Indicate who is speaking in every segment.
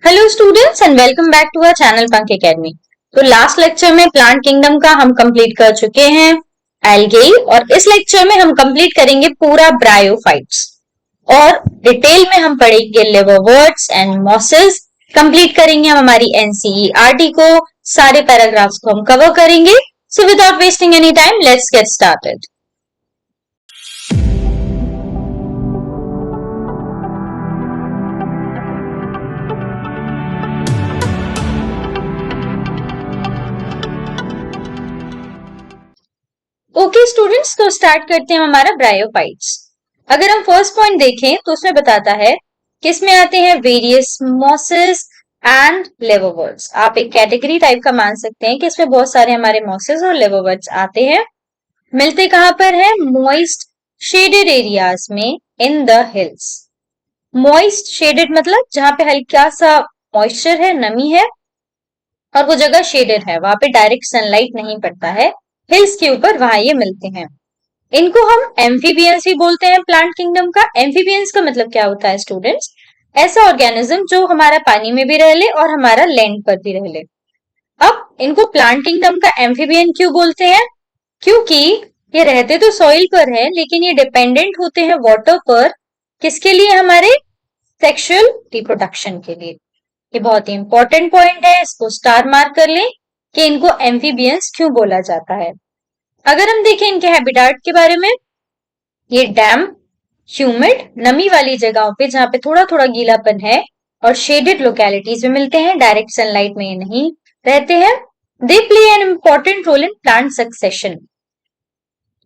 Speaker 1: Hello students and welcome back to our channel Pankh academy. तो last lecture में plant kingdom का हम complete कर चुके हैं एल्गेई, और इस लेक्चर में हम कंप्लीट करेंगे पूरा ब्रायोफाइट्स और डिटेल में हम पढ़ेंगे लिवरवर्ट्स एंड मॉसेस। कंप्लीट करेंगे हम हमारी एनसीईआरटी को, सारे पैराग्राफ्स को हम कवर करेंगे। So without wasting any time let's get started. Okay students, तो स्टार्ट करते हैं हमारा ब्रायोफाइट्स। अगर हम फर्स्ट पॉइंट देखें तो उसमें बताता है कि इसमें आते हैं वेरियस मॉसेस एंड लिवरवर्ट्स। आप एक कैटेगरी टाइप का मान सकते हैं कि इसमें बहुत सारे हमारे मॉसेस और लिवरवर्ट्स आते हैं। मिलते कहां पर है? मॉइस्ट शेडेड एरियाज में in the hills. Moist shaded मतलब जहां पे हल्का सा मॉइस्चर है, नमी है, और वो जगह शेडेड है, वहां पे डायरेक्ट सनलाइट नहीं पड़ता है, हिल्स के ऊपर, वहां ये मिलते हैं। इनको हम एम्फीबियंस भी बोलते हैं। प्लांट किंगडम का एम्फीबियंस का मतलब क्या होता है स्टूडेंट्स? ऐसा ऑर्गेनिज्म जो हमारा पानी में भी रह ले और हमारा लैंड पर भी रह ले। अब इनको प्लांट किंगडम का एम्फीबियन क्यों बोलते हैं? क्योंकि ये रहते तो सॉइल पर है, लेकिन ये डिपेंडेंट होते हैं वाटर पर। किसके लिए? हमारे सेक्सुअल रिप्रोडक्शन के लिए। ये बहुत ही इंपॉर्टेंट पॉइंट है, इसको स्टार मार्क कर लें कि इनको एम्फीबियंस क्यों बोला जाता है। अगर हम देखें इनके हैबिटाट के बारे में, ये डैम्प, ह्यूमिड, नमी वाली जगहों पे जहां पे थोड़ा थोड़ा गीलापन है, और शेडेड लोकेलिटीज में मिलते हैं, डायरेक्ट सनलाइट में ये नहीं रहते हैं। They play an important role in plant succession.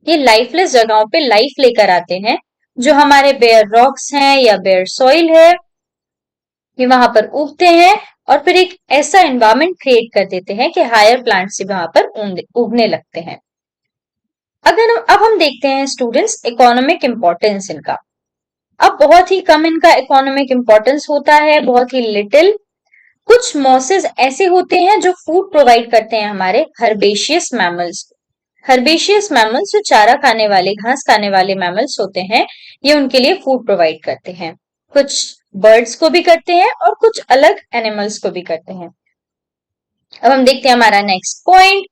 Speaker 1: ये लाइफलेस जगहों पे लाइफ लेकर आते हैं। जो हमारे बेयर रॉक्स हैं या बेयर सॉइल है, ये वहां पर उगते हैं और फिर एक ऐसा एनवायरमेंट क्रिएट कर देते हैं कि हायर प्लांट्स भी वहां पर उगने लगते हैं। अब हम देखते हैं स्टूडेंट्स इकोनॉमिक इंपॉर्टेंस इनका। अब बहुत ही कम इनका इकोनॉमिक इंपॉर्टेंस होता है, बहुत ही लिटिल। कुछ मॉसेस ऐसे होते हैं जो फूड प्रोवाइड करते हैं हमारे हर्बेशियस मैमल्स। हर्बेशियस मैमल्स जो चारा खाने वाले, घास खाने वाले मैमल्स होते हैं, ये उनके लिए फूड प्रोवाइड करते हैं। कुछ बर्ड्स को भी करते हैं और कुछ अलग एनिमल्स को भी करते हैं। अब हम देखते हैं हमारा नेक्स्ट पॉइंट।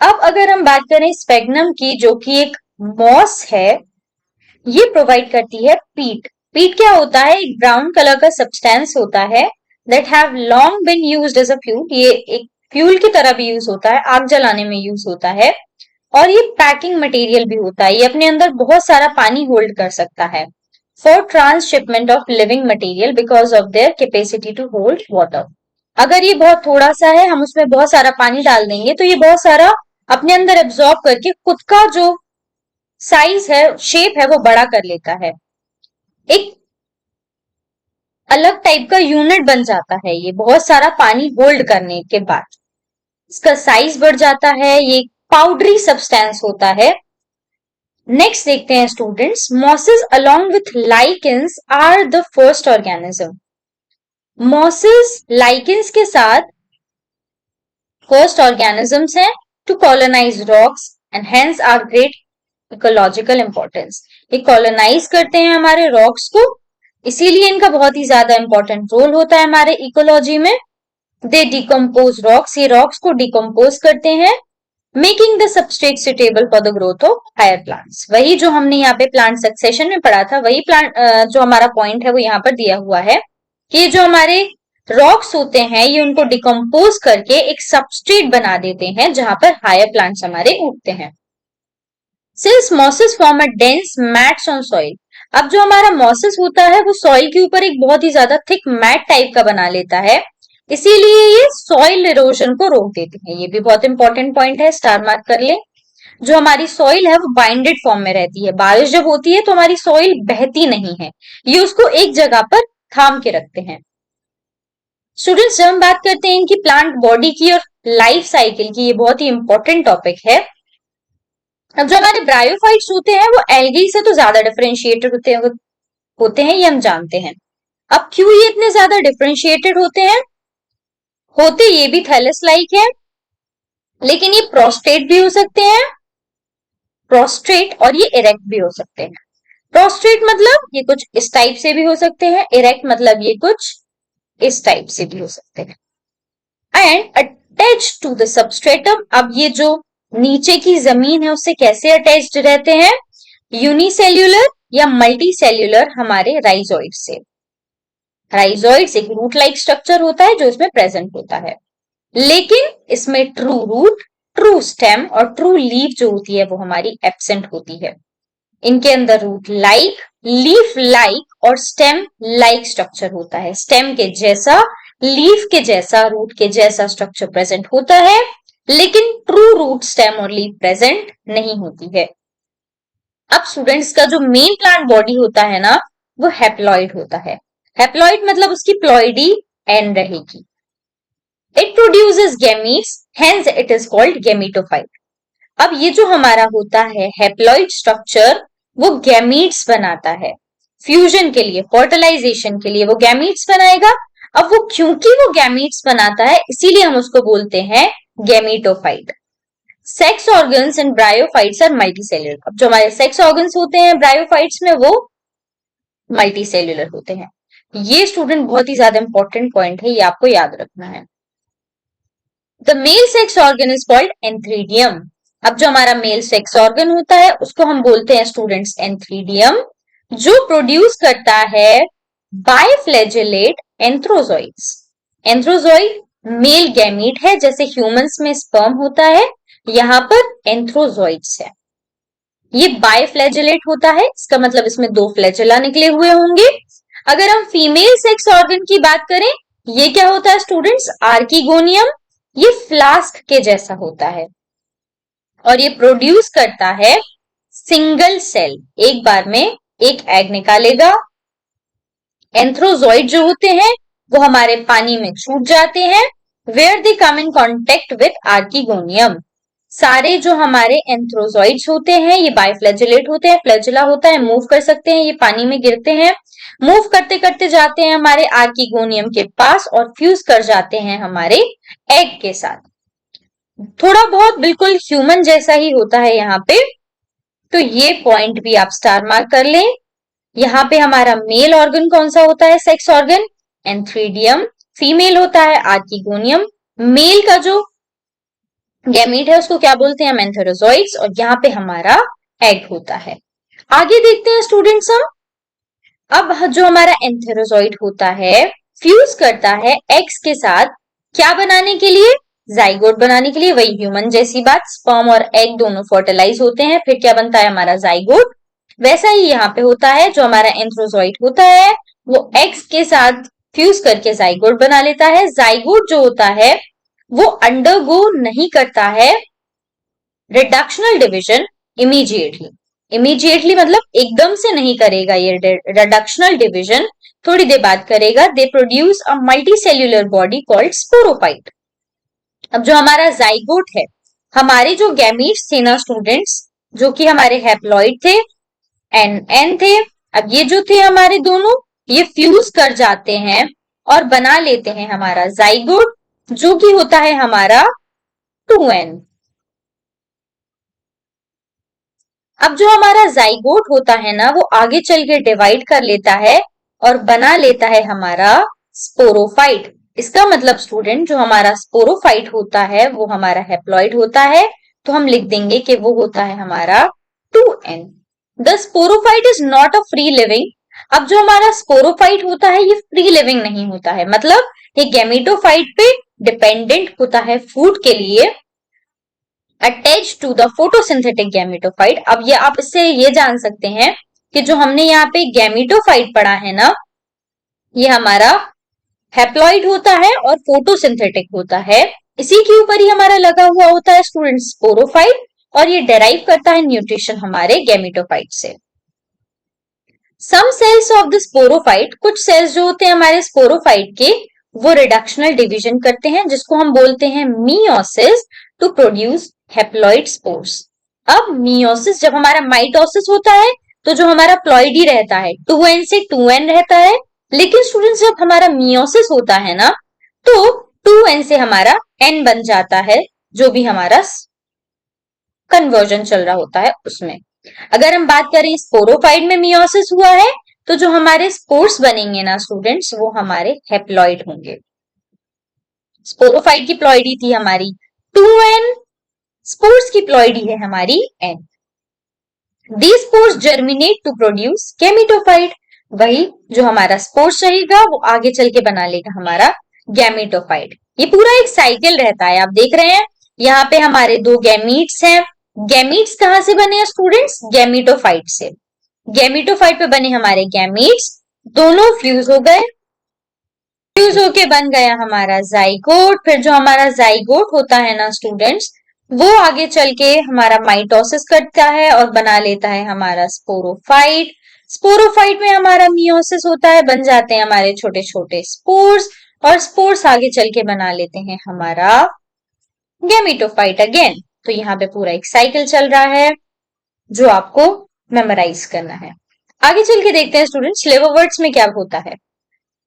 Speaker 1: अब अगर हम बात करें स्पेगनम की, जो कि एक मॉस है, ये प्रोवाइड करती है पीट। पीट क्या होता है? एक ब्राउन कलर का सब्सटेंस होता है that have long been used as a fuel. ये एक फ्यूल की तरह भी यूज होता है, आग जलाने में यूज होता है, और ये पैकिंग मटेरियल भी होता है। ये अपने अंदर बहुत सारा पानी होल्ड कर सकता है for transshipment of living material because of their capacity to hold water. अगर ये बहुत थोड़ा सा है, हम उसमें बहुत सारा पानी डाल देंगे तो ये बहुत सारा अपने अंदर एब्जॉर्ब करके खुद का जो साइज है, शेप है, वो बड़ा कर लेता है। एक अलग टाइप का यूनिट बन जाता है ये बहुत सारा पानी होल्ड करने के बाद। इसका साइज बढ़ जाता है, ये पाउडरी सब्सटेंस होता है। नेक्स्ट देखते हैं students, mosses along with lichens are the first organism. Mosses lichens के साथ फर्स्ट ऑर्गेनिजम्स हैं to colonise rocks and hence are great ecological importance. ये कॉलोनाइज करते हैं हमारे रॉक्स को, इसीलिए इनका बहुत ही ज्यादा इंपॉर्टेंट रोल होता है हमारे इकोलॉजी में। दे डिकम्पोज रॉक्स, ये रॉक्स को डिकम्पोज करते हैं, making the substrate suitable for the growth of higher plants. वही जो हमने यहाँ पे प्लांट सक्सेशन में पढ़ा था, वही प्लांट जो हमारा पॉइंट है वो यहाँ पर दिया हुआ है कि जो हमारे रॉक्स होते हैं, ये उनको डिकम्पोज करके एक सबस्ट्रेट बना देते हैं जहां पर हायर प्लांट्स हमारे उगते हैं। Since mosses form a dense mats on soil. अब जो हमारा मॉसेस होता है वो सॉइल के ऊपर एक बहुत ही ज्यादा थिक मैट टाइप का बना लेता है, इसीलिए ये सॉइल इरोजन को रोक देते हैं। ये भी बहुत इंपॉर्टेंट पॉइंट है, स्टार मार्क कर ले। जो हमारी सॉइल है वो बाइंडेड फॉर्म में रहती है। बारिश जब होती है तो हमारी सॉइल बहती नहीं है, ये उसको एक जगह पर थाम के रखते हैं। स्टूडेंट्स, जब हम बात करते हैं इनकी प्लांट बॉडी की और लाइफ साइकिल की, ये बहुत ही इंपॉर्टेंट टॉपिक है। अब जो हमारे ब्रायोफाइट्स होते हैं वो एल्गी से तो ज्यादा डिफरेंशिएटेड होते हैं, ये हम जानते हैं। अब क्यों ये इतने ज्यादा डिफरेंशिएटेड होते हैं? होते ये भी थैलस लाइक है, लेकिन ये प्रोस्ट्रेट भी हो सकते हैं, प्रोस्ट्रेट, और ये इरेक्ट भी हो सकते हैं। प्रोस्ट्रेट मतलब ये कुछ इस टाइप से भी हो सकते हैं, इरेक्ट मतलब ये कुछ इस टाइप से भी हो सकते हैं। And attach to the substratum, अब ये जो नीचे की जमीन है उससे कैसे अटैच्ड रहते हैं, यूनिसेल्यूलर या मल्टीसेल्यूलर हमारे राइजोइड से। राइजोइड्स एक रूट लाइक स्ट्रक्चर होता है जो इसमें प्रेजेंट होता है, लेकिन इसमें ट्रू रूट, ट्रू स्टेम और ट्रू लीफ जो होती है वो हमारी एब्सेंट होती है। इनके अंदर रूट लाइक, लीफ लाइक और स्टेम लाइक स्ट्रक्चर होता है। स्टेम के जैसा, लीफ के जैसा, रूट के जैसा स्ट्रक्चर प्रेजेंट होता है, लेकिन ट्रू रूट, स्टेम और लीफ प्रेजेंट नहीं होती है। अब स्टूडेंट्स का जो मेन प्लांट बॉडी होता है ना वो हैप्लॉइड होता है। हैप्लॉइड मतलब उसकी प्लॉइडी एंड रहेगी। It produces gametes, hence it is called gametophyte. अब ये जो हमारा होता है हैप्लॉइड स्ट्रक्चर वो गैमीट्स बनाता है फ्यूजन के लिए, फर्टिलाइजेशन के लिए वो गैमीट्स बनाएगा। अब वो क्योंकि वो गैमीट्स बनाता है इसीलिए हम उसको बोलते हैं gametophyte. Sex organs in bryophytes are multicellular. अब जो हमारे सेक्स ऑर्गन्स होते हैं ब्रायोफाइट्स में वो मल्टीसेल्युलर होते हैं। ये स्टूडेंट बहुत ही ज्यादा इंपॉर्टेंट पॉइंट है, ये आपको याद रखना है। The male sex organ is called antheridium. अब जो हमारा मेल सेक्स ऑर्गन होता है उसको हम बोलते हैं स्टूडेंट्स एंथ्रीडियम, जो प्रोड्यूस करता है बायफ्लैजेलेट एंथ्रोजोइड्स। एंथ्रोजोइड मेल गैमीट है, जैसे ह्यूमंस में स्पर्म होता है, यहां पर एंथ्रोजोइड्स है। ये बायफ्लैजेलेट होता है, इसका मतलब इसमें 2 फ्लैजेला निकले हुए होंगे। अगर हम फीमेल सेक्स ऑर्गन की बात करें, ये क्या होता है स्टूडेंट्स, आर्किगोनियम। ये फ्लास्क के जैसा होता है और ये प्रोड्यूस करता है सिंगल सेल, एक बार में एक एग निकालेगा। एंथ्रोजोइड जो होते हैं वो हमारे पानी में छूट जाते हैं, where they come in contact with archegonium. सारे जो हमारे एंथ्रोजोइड्स होते हैं ये बायफ्लैजेलेट होते हैं, फ्लैजेला होता है, मूव कर सकते हैं, ये पानी में गिरते हैं, मूव करते करते जाते हैं हमारे आर्किगोनियम के पास और फ्यूज कर जाते हैं हमारे एग के साथ। थोड़ा बहुत बिल्कुल ह्यूमन जैसा ही होता है यहाँ पे, तो ये पॉइंट भी आप स्टार मार्क कर लें। यहाँ पे हमारा मेल ऑर्गन कौन सा होता है, सेक्स ऑर्गन एंथ्रीडियम, फीमेल होता है आर्किगोनियम। मेल का जो गैमीट है उसको क्या बोलते हैं, एंथेरोजोइड्स, और यहाँ पे हमारा एग होता है। आगे देखते हैं स्टूडेंट्स हम, अब जो हमारा एंथेरोजोइड होता है फ्यूज करता है एग्स के साथ, क्या बनाने के लिए, जाइगोट बनाने के लिए। वही ह्यूमन जैसी बात, स्पर्म और एग दोनों फर्टिलाइज होते हैं, फिर क्या बनता है हमारा जाइगोट। वैसा ही यहाँ पे होता है, जो हमारा एंथ्रोजोइड होता है वो एग्स के साथ फ्यूज करके जाइगोट बना लेता है। जाइगोट जो होता है वो अंडरगो नहीं करता है रिडक्शनल डिविजन इमीडिएटली। इमीडिएटली मतलब एकदम से नहीं करेगा ये रिडक्शनल डिविजन, थोड़ी देर बाद करेगा। They produce a multicellular body called sporophyte. अब जो हमारा जाइगोट है, हमारे जो गैमीट्स थे ना स्टूडेंट्स, जो कि हमारे हैप्लॉइड थे, एन थे, अब ये जो थे हमारे दोनों ये फ्यूज कर जाते हैं और बना लेते हैं हमारा जाइगोट, जो कि होता है हमारा 2n। अब जो हमारा जाइगोट होता है ना वो आगे चल के डिवाइड कर लेता है और बना लेता है हमारा स्पोरोफाइट। इसका मतलब स्टूडेंट जो हमारा स्पोरोफाइट होता है वो हमारा हैप्लॉइड होता है, तो हम लिख देंगे कि वो होता है हमारा 2n। The sporophyte is not a free living. अब जो हमारा स्पोरोफाइट होता है ये फ्री लिविंग नहीं होता है, मतलब ये गैमेटोफाइट पे डिपेंडेंट होता है फूड के लिए, attach to the photosynthetic gametophyte. अब ये आप इससे ये जान सकते हैं कि जो हमने यहाँ पे गैमेटोफाइट पढ़ा है ना, ये हमारा हैप्लॉइड होता है और फोटोसिंथेटिक होता है, इसी के ऊपर ही हमारा लगा हुआ होता है स्टूडेंट स्पोरोफाइट, और ये डेराइव करता है न्यूट्रिशन हमारे गैमेटोफाइट से। सम सेल्स ऑफ द स्पोरोफाइट, कुछ सेल्स जो होते हैं हमारे स्पोरोफाइट के वो रिडक्शनल डिवीजन करते हैं, जिसको हम बोलते हैं meiosis, to produce haploid spores. अब मियोसिस, जब हमारा माइटोसिस होता है तो जो हमारा प्लॉइडी रहता है 2n से 2n रहता है, लेकिन स्टूडेंट्स जब हमारा मियोसिस होता है ना तो 2n से हमारा n बन जाता है, जो भी हमारा कन्वर्जन चल रहा होता है उसमें। अगर हम बात करें स्पोरोफाइट में मियोसिस हुआ है तो जो हमारे स्पोर्स बनेंगे ना स्टूडेंट्स, वो हमारे हेप्लॉइड होंगे। स्पोरोफाइट की प्लॉइडी थी हमारी 2n, स्पोर्स की प्लॉइडी है हमारी n। These spores germinate to produce gametophyte। वही जो हमारा स्पोर्स रहेगा वो आगे चल के बना लेगा हमारा गैमेटोफाइट। ये पूरा एक साइकिल रहता है। आप देख रहे हैं यहाँ पे हमारे दो गैमीट्स हैं। गैमीट्स कहाँ से बने हैं स्टूडेंट्स? गैमेटोफाइट से। गैमेटोफाइट पे बने हमारे गैमीट्स, दोनों फ्यूज हो गए, फ्यूज होके बन गया हमारा जाइगोट। फिर जो हमारा जाइगोट होता है ना स्टूडेंट्स, वो आगे चल के हमारा माइटोसिस करता है और बना लेता है हमारा स्पोरोफाइट। स्पोरोफाइट में हमारा मियोसिस होता है, बन जाते हैं हमारे छोटे छोटे स्पोर्स, और स्पोर्स आगे चल के बना लेते हैं हमारा गैमेटोफाइट अगेन। तो यहाँ पे पूरा एक साइकिल चल रहा है जो आपको मेमोराइज करना है। आगे चल के देखते हैं स्टूडेंट्स लिवरवर्ट्स में क्या होता है।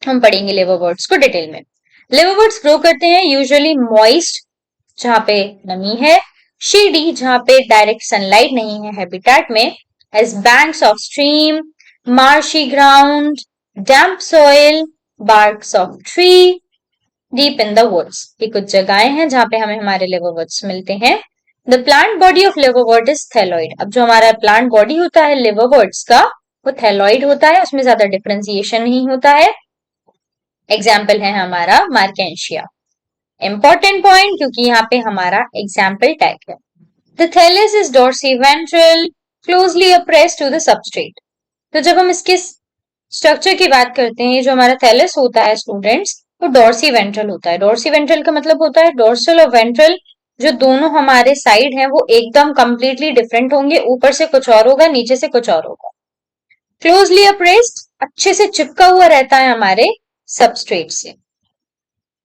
Speaker 1: हम पढ़ेंगे लिवरवर्ट्स को डिटेल में। लिवरवर्ट्स ग्रो करते हैं यूजुअली मॉइस्ट, जहां पे नमी है, शेडी, जहां पे डायरेक्ट सनलाइट नहीं है हैबिटेट में, as banks of stream, marshy ground, damp soil, barks of tree, deep in the woods. ये कुछ जगहें हैं जहां पे हमें हमारे लिवरवर्ट्स मिलते हैं। The plant body of liverwort is thalloid. अब जो हमारा प्लांट बॉडी होता है लिवरवर्ट्स का, वो थैलॉइड होता है, उसमें ज्यादा डिफरेंशिएशन नहीं होता है। एग्जाम्पल है हमारा मार्केंशिया। इंपॉर्टेंट पॉइंट, क्योंकि यहाँ पे हमारा एग्जाम्पल टैग है। The thallus is dorsiventral, closely appressed to the substrate. तो जब हम इसके स्ट्रक्चर की बात करते हैं, जो हमारा थैलेस होता है स्टूडेंट्स, वो डोर्सीवेंट्रल होता है। डोर्सीवेंट्रल का मतलब होता है डोर्सल और वेंट्रल, जो दोनों हमारे साइड हैं वो एकदम कंप्लीटली डिफरेंट होंगे। ऊपर से कुछ और होगा, नीचे से कुछ और होगा। क्लोजली अप्रेस्ड, अच्छे से चिपका हुआ रहता है हमारे सबस्ट्रेट से।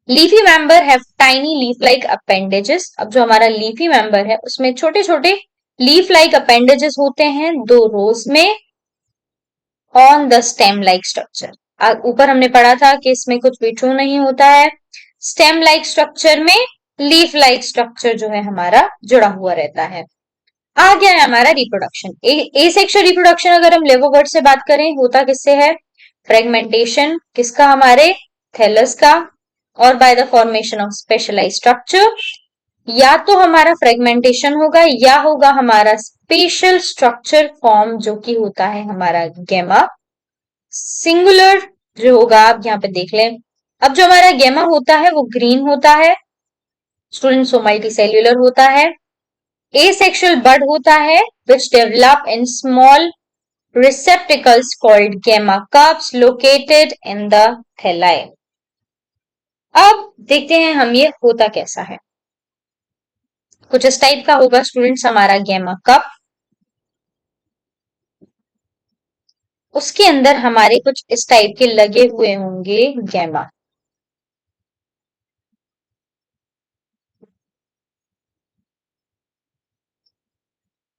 Speaker 1: Leafy member have tiny leaf like appendages. अब जो हमारा लीफी मेंबर है उसमें छोटे छोटे लीफ लाइक अपेंडेजेस होते हैं, दो रोज में, on the stem like structure. ऊपर हमने पढ़ा था कि इसमें कुछ भी ट्रू नहीं होता है। स्टेम लाइक स्ट्रक्चर में लीफ लाइक स्ट्रक्चर जो है हमारा जुड़ा हुआ रहता है। आ गया है हमारा रिप्रोडक्शन। ए सेक्शुअल रिप्रोडक्शन अगर हम लिवरवर्ट से बात करें, होता किससे है? फ्रेगमेंटेशन किसका? हमारे थैलस का, और by the formation of specialise structure. या तो हमारा फ्रेगमेंटेशन होगा या होगा हमारा स्पेशल स्ट्रक्चर फॉर्म, जो कि होता है हमारा गैमा। सिंगुलर जो होगा, आप यहाँ पे देख लें। अब जो हमारा गैमा होता है वो ग्रीन होता है स्टूडेंट्स, वो मल्टीसेल्यूलर होता है। एसेक्सुअल बड होता है which develop in small receptacles called gamma cups located in the thalli। अब देखते हैं हम ये होता कैसा है। कुछ इस टाइप का होगा स्टूडेंट्स हमारा गैमा कप। उसके अंदर हमारे कुछ इस टाइप के लगे हुए होंगे गैमा।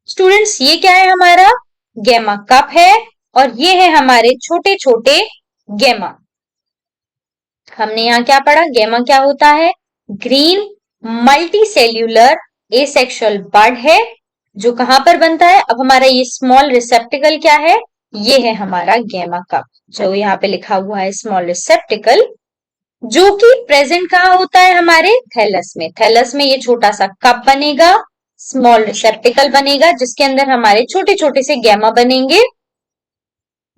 Speaker 1: स्टूडेंट्स ये क्या है? हमारा गैमा कप है, और ये है हमारे छोटे छोटे गैमा। हमने यहाँ क्या पढ़ा? गैमा क्या होता है? ग्रीन मल्टीसेल्यूलर एसेक्सुअल बड है, जो कहां पर बनता है? अब हमारा ये स्मॉल रिसेप्टिकल क्या है? ये है हमारा गैमा कप, जो यहाँ पे लिखा हुआ है स्मॉल रिसेप्टिकल, जो कि प्रेजेंट कहाँ होता है? हमारे थैलस में। थैलस में ये छोटा सा कप बनेगा, स्मॉल रिसेप्टिकल बनेगा, जिसके अंदर हमारे छोटे छोटे से गैमा बनेंगे।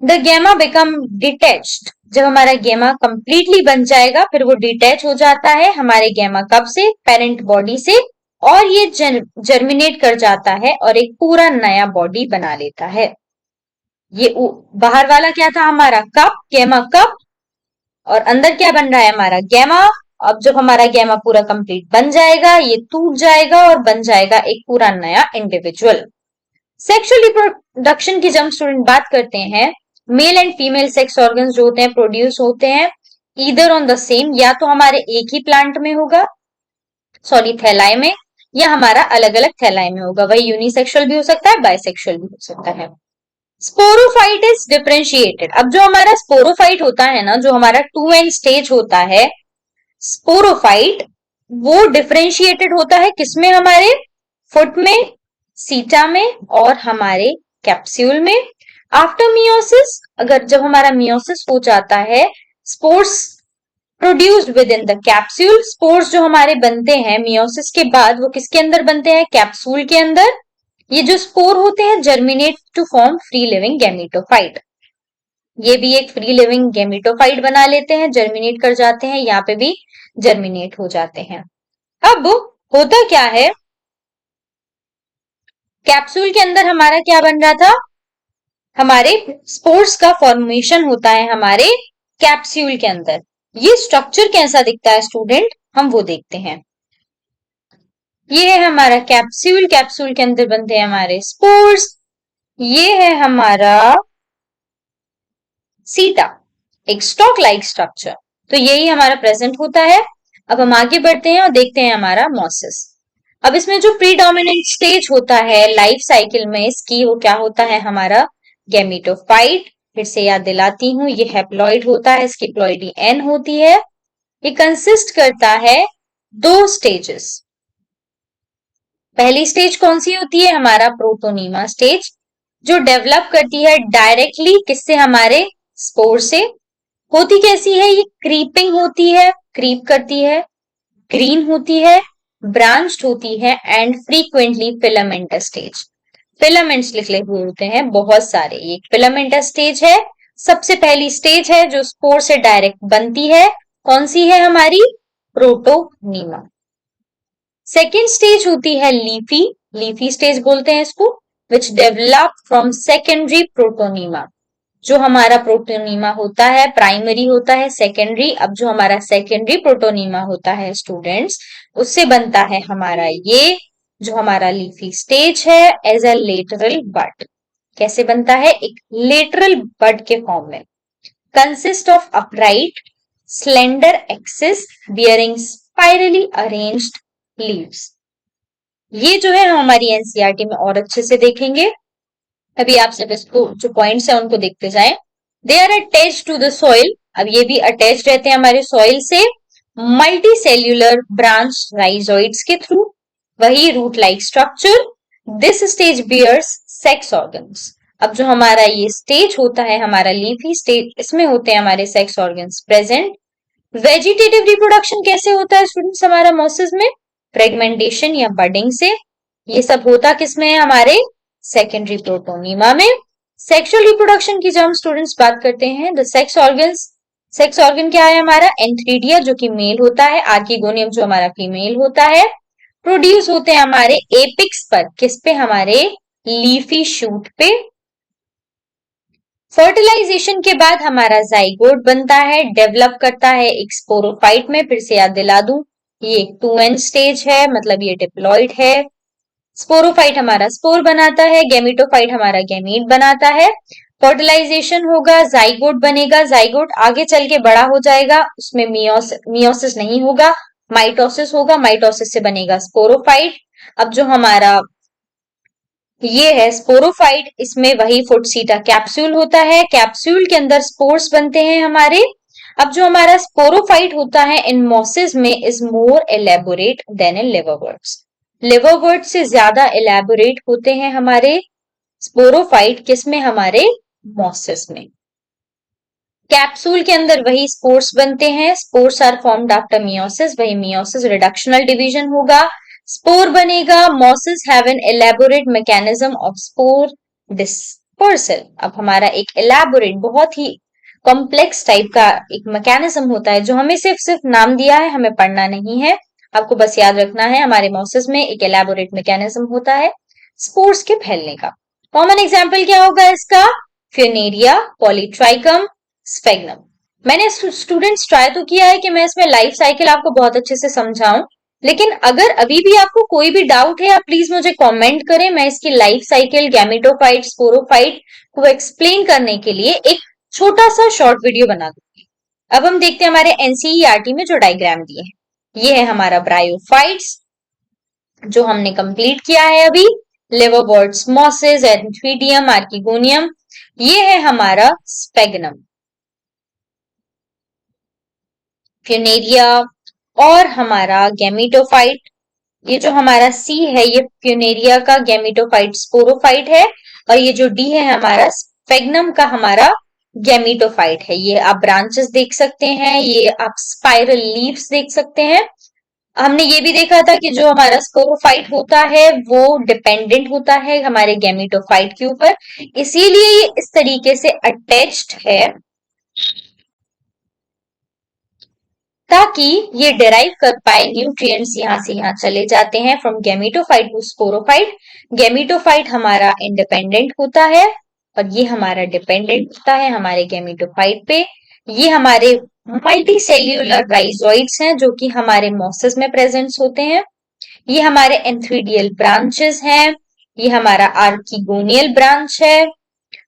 Speaker 1: The gemma become detached. जब हमारा गैमा कंप्लीटली बन जाएगा, फिर वो डिटैच हो जाता है हमारे गैमा कप से, पेरेंट बॉडी से, और ये जर्मिनेट कर जाता है और एक पूरा नया बॉडी बना लेता है। ये बाहर वाला क्या था? हमारा कप, गैमा कप, और अंदर क्या बन रहा है? हमारा गैमा। अब जब हमारा गैमा पूरा कंप्लीट बन जाएगा, ये टूट जाएगा और बन जाएगा एक पूरा नया इंडिविजुअल। सेक्सुअल रिप्रोडक्शन की जब स्टूडेंट बात करते हैं, male and female sex organs जो होते हैं प्रोड्यूस होते हैं ईदर ऑन द सेम, या तो हमारे एक ही प्लांट में होगा, सॉरी थैलाई में, या हमारा अलग अलग थैलाई में होगा। वही यूनिसेक्सुअल भी हो सकता है, बाइसेक्सुअल भी हो सकता है। Sporophyte is differentiated. अब जो हमारा स्पोरोफाइट होता है ना, जो हमारा 2n स्टेज होता है स्पोरोफाइट, वो डिफरेंशिएटेड होता है किसमें? हमारे फुट में, सीटा में, और हमारे कैप्सूल में। आफ्टर मियोसिस, अगर जब हमारा मियोसिस हो जाता है, spores produced with in the capsule, spores जो हमारे बनते हैं मियोसिस के बाद वो किसके अंदर बनते हैं, कैप्सूल के अंदर। ये जो स्पोर होते हैं germinate to form free living gametophyte, ये भी एक फ्री लिविंग गैमेटोफाइट बना लेते हैं, जर्मिनेट कर जाते हैं, यहाँ पे भी जर्मिनेट हो जाते हैं। अब होता क्या है, कैप्सूल के अंदर हमारा क्या बन रहा था, हमारे स्पोर्स का फॉर्मेशन होता है हमारे कैप्सूल के अंदर। ये स्ट्रक्चर कैसा दिखता है स्टूडेंट, हम वो देखते हैं। ये है हमारा कैप्सूल, कैप्सूल के अंदर बनते हैं हमारे स्पोर्स। ये है हमारा सीटा, एक स्टॉक लाइक स्ट्रक्चर। तो यही हमारा प्रेजेंट होता है। अब हम आगे बढ़ते हैं और देखते हैं हमारा मोसिस। अब इसमें जो प्रीडोमिनेंट स्टेज होता है लाइफ साइकिल में इसकी, वो क्या होता है, हमारा गैमेटोफाइट। फिर से याद दिलाती हूँ, ये हैप्लॉइड होता है, इसकी प्लॉइडी एन होती है। ये कंसिस्ट करता है दो स्टेजेस। पहली स्टेज कौन सी होती है, हमारा प्रोटोनीमा स्टेज, जो डेवलप करती है डायरेक्टली किससे, हमारे स्पोर से। होती कैसी है, ये क्रीपिंग होती है, क्रीप करती है, ग्रीन होती है, ब्रांच्ड होती है and frequently filamentous stage. Filaments लिखे हुए होते हैं बहुत सारे, ये फिलामेंटस स्टेज है। सबसे पहली स्टेज है जो स्पोर से डायरेक्ट बनती है, कौन सी है, हमारी प्रोटोनीमा। सेकेंड स्टेज होती है लीफी, लीफी स्टेज बोलते हैं इसको, which develop from secondary protonema. जो हमारा प्रोटोनीमा होता है प्राइमरी होता है सेकेंडरी, अब जो हमारा सेकेंडरी प्रोटोनीमा होता है स्टूडेंट्स, उससे बनता है हमारा ये जो हमारा लीफी स्टेज है एज अ लेटरल बड। कैसे बनता है, एक लेटरल बड के फॉर्म में। Consist of upright slender axis bearing spirally arranged leaves. ये जो है हम हमारी एनसीईआरटी में और अच्छे से देखेंगे। अभी आप सब इसको जो पॉइंट्स है उनको देखते जाएं। They are attach to the soil, अब ये भी अटैच रहते हैं हमारे सॉइल से मल्टी सेल्यूलर ब्रांच राइजोइड्स के थ्रू, वही root like structure. This stage bears sex organs. अब जो हमारा ये स्टेज होता है हमारा लीफी स्टेज, इसमें होते हैं हमारे sex organs present. Vegetative reproduction कैसे होता है स्टूडेंट्स हमारा मोसिस में, फ्रेगमेंटेशन या बडिंग से। ये सब होता किसमें है, हमारे सेकेंडरी प्रोटोनीमा में। सेक्सुअल रिप्रोडक्शन की जब हम स्टूडेंट्स बात करते हैं, the sex organs, sex organ क्या है हमारा, एंथ्रीडिया जो कि मेल होता है, आर्किगोनियम जो हमारा फीमेल होता है। प्रोड्यूस होते हैं हमारे एपिक्स पर, किस पे, हमारे लीफी शूट पे। फर्टिलाइजेशन के बाद हमारा जाइगोट बनता है, डेवलप करता है एक स्पोरोफाइट में। फिर से याद दिला दूं, ये एक 2n स्टेज है, मतलब ये डिप्लॉइड है। स्पोरोफाइट हमारा स्पोर बनाता है, गैमेटोफाइट हमारा गैमीट बनाता है। फर्टिलाइजेशन होगा, जाइगोट बनेगा, जाइगोट आगे चल के बड़ा हो जाएगा, उसमें मियोसिस नहीं होगा, माइटोसिस होगा, माइटोसिस से बनेगा स्पोरोफाइट। अब जो हमारा ये है स्पोरोफाइट, इसमें वही फुटसीटा कैप्सूल होता है, कैप्सूल के अंदर स्पोर्स बनते हैं हमारे। अब जो हमारा स्पोरोफाइट होता है इन मोसिस में is more elaborate than in liverworts, liverwort से ज्यादा एलेबोरेट होते हैं हमारे स्पोरोफाइट, किसमें, हमारे मोसिस में। कैप्सूल के अंदर वही स्पोर्स बनते हैं, spores are formed after meiosis, वही मियोसिस रिडक्शनल डिवीजन होगा, स्पोर बनेगा। Mosses have an elaborate mechanism of spore dispersal. अब हमारा एक एलेबोरेट बहुत ही कॉम्प्लेक्स टाइप का एक मैकेनिज्म होता है, जो हमें सिर्फ नाम दिया है, हमें पढ़ना नहीं है, आपको बस याद रखना है हमारे मोसिस में एक एलेबोरेट मैकेनिज्म होता है स्पोर्स के फैलने का। कॉमन एग्जाम्पल क्या होगा इसका, फ्यूनेरिया, पॉलीट्राइकम, स्फेग्नम। मैंने स्टूडेंट्स ट्राई तो किया है कि मैं इसमें लाइफ साइकिल आपको बहुत अच्छे से समझाऊं, लेकिन अगर अभी भी आपको कोई भी डाउट है आप प्लीज मुझे कमेंट करें, मैं इसकी लाइफ साइकिल, गैमेटोफाइट, स्पोरोफाइट को एक्सप्लेन करने के लिए एक छोटा सा शॉर्ट वीडियो बना दूंगी। अब हम देखते हैं हमारे एनसीईआरटी में जो डायग्राम दिए हैं। ये है हमारा ब्रायोफाइट्स जो हमने कंप्लीट किया है अभी, लिवरवर्ट्स, मोसिस, एंथ्रीडियम, आर्किगोनियम। ये है हमारा स्फेग्नम, फ्यूनेरिया और हमारा गैमेटोफाइट। ये जो हमारा सी है ये फ्यूनेरिया का गैमेटोफाइट स्पोरोफाइट है, और ये जो डी है हमारा स्पेगनम का हमारा गैमीटोफाइट है। ये आप ब्रांचेस देख सकते हैं, ये आप स्पाइरल लीव्स देख सकते हैं। हमने ये भी देखा था कि जो हमारा स्पोरोफाइट होता है वो डिपेंडेंट होता है हमारे गैमीटोफाइट के ऊपर, इसीलिए ये इस तरीके से अटैच्ड है ताकि ये डिराइव कर पाए न्यूट्रिएंट्स। यहां से यहां चले जाते हैं from gametophyte to sporophyte. Gametophyte हमारा इंडिपेंडेंट होता है और ये हमारा डिपेंडेंट होता है हमारे गैमीटोफाइट पे। ये हमारे मल्टी सेल्यूलर राइजोइड्स हैं जो कि हमारे मॉसेस में प्रेजेंट होते हैं। ये हमारे एंथ्रीडियल ब्रांचेस हैं, ये हमारा आर्किगोनियल ब्रांच है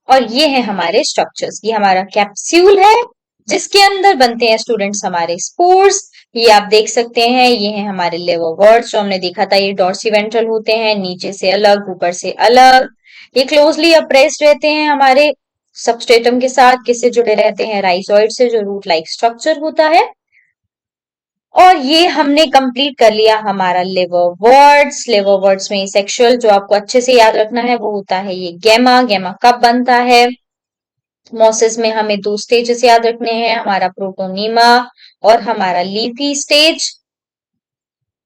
Speaker 1: और ये है हमारे स्ट्रक्चर्स। ये हमारा कैप्सूल है जिसके अंदर बनते हैं स्टूडेंट्स हमारे स्पोर्स। ये आप देख सकते हैं, ये है हमारे लिवरवर्ट्स जो हमने देखा था, ये डॉर्सीवेंट्रल होते हैं, नीचे से अलग ऊपर से अलग। ये क्लोजली अप्रेस्ड रहते हैं हमारे सबस्ट्रेटम के साथ, किससे जुड़े रहते हैं, राइजोइड से, जो रूट लाइक स्ट्रक्चर होता है। और ये हमने कंप्लीट कर लिया हमारा लिवरवर्ट्स। लिवरवर्ट्स में सेक्सुअल जो आपको अच्छे से याद रखना है वो होता है ये गैमा। गैमा कब बनता है? मोसिस में हमें दो स्टेजेस याद रखने हैं, हमारा प्रोटोनीमा और हमारा लीफी स्टेज।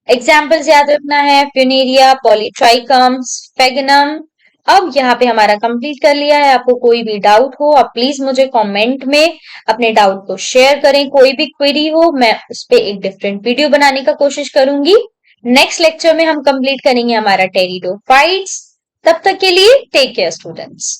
Speaker 1: एग्जाम्पल्स याद रखना है, फ्यूनेरिया, पॉलीट्राइकम, स्फेगनम। अब यहाँ पे हमारा कंप्लीट कर लिया है। आपको कोई भी डाउट हो आप प्लीज मुझे कमेंट में अपने डाउट को शेयर करें। कोई भी क्वेरी हो मैं उस पर एक डिफरेंट वीडियो बनाने का कोशिश करूंगी। नेक्स्ट लेक्चर में हम कंप्लीट करेंगे हमारा टेरिडोफाइट्स। तब तक के लिए टेक केयर स्टूडेंट्स।